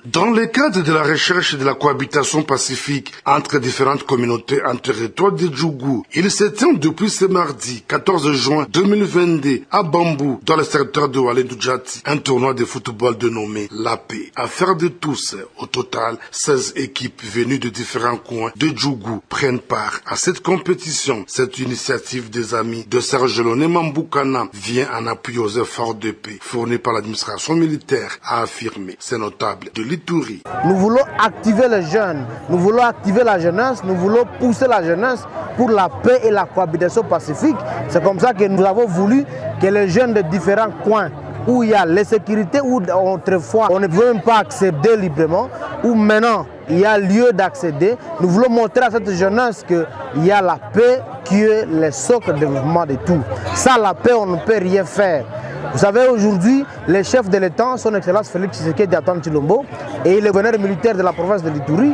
Dans le cadre de la recherche de la cohabitation pacifique entre différentes communautés en territoire de Djougou, il se tient depuis ce mardi 14 juin 2022 à Bambou, dans le secteur de Walé-Doudjati, un tournoi de football dénommé La Paix. Affaire de tous, au total, 16 équipes venues de différents coins de Djougou prennent part à cette compétition. Cette initiative des amis de Serge Loné Mamboukana vient en appui aux efforts de paix fournis par l'administration militaire, a affirmé ces notables de l'Ituri. Nous voulons activer les jeunes, nous voulons activer la jeunesse, nous voulons pousser la jeunesse pour la paix et la cohabitation pacifique. C'est comme ça que nous avons voulu que les jeunes de différents coins où il y a l'insécurité, où autrefois on ne pouvait même pas accéder librement, où maintenant il y a lieu d'accéder, nous voulons montrer à cette jeunesse qu'il y a la paix qui est le socle de développement de tout. Sans la paix, on ne peut rien faire. Vous savez, aujourd'hui, les chefs de l'État, son Excellence Félix Tshisekedi Antoine Tshilombo et le gouverneur militaire de la province de l'Ituri,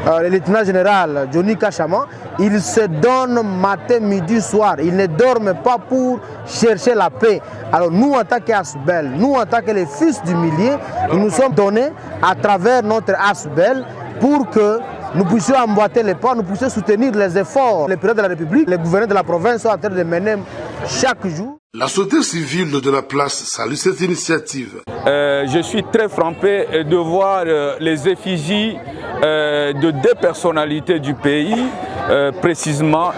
le lieutenant général Johnny Kachama, ils se donnent matin, midi, soir. Ils ne dorment pas pour chercher la paix. Alors nous, en tant qu'Asbel, nous, en tant que les fils du millier, nous nous sommes donnés à travers notre Asbel pour que nous puissions emboîter les pas, nous puissions soutenir les efforts. Le président de la République, les gouverneurs de la province sont en train de mener chaque jour. La société civile de la place salue cette initiative. Je suis très frappé de voir les effigies de deux personnalités du pays, précisément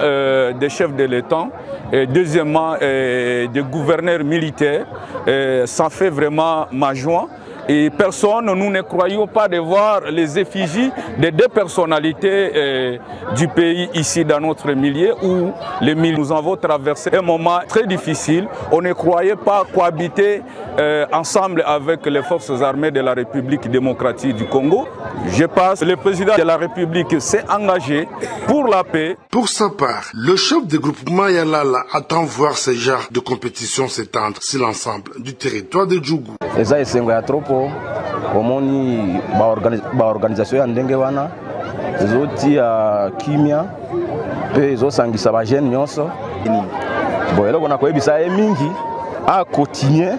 des chefs de l'État, et deuxièmement des gouverneurs militaires. Ça fait vraiment ma joie. Et personne, nous ne croyons pas de voir les effigies des deux personnalités du pays ici dans notre milieu où nous avons traversé un moment très difficile. On ne croyait pas cohabiter ensemble avec les forces armées de la République démocratique du Congo. Je pense que le président de la République s'est engagé pour la paix. Pour sa part, le chef du groupement Yalala attend voir ce genre de compétition s'étendre sur l'ensemble du territoire de Djougou. Omoni ba organisation ya ndenge wana ezotia kimia pe ezosangisa ba jeune nyonso bo eloko na koyebisa ye mingi a continuer.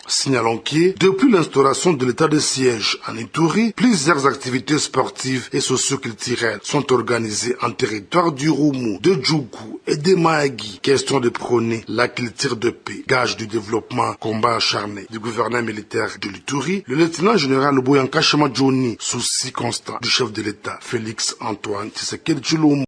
Signalons que, depuis l'instauration de l'état de siège en Ituri, plusieurs activités sportives et socio-culturelles sont organisées en territoire du Roumou, de Djougou et de Mahagi. Question de prôner la culture de paix, gage du développement, combat acharné du gouverneur militaire de l'Ituri, le lieutenant général Boyankashama Johnny, souci constant du chef de l'État, Félix Antoine Tshisekedi Tshilombo.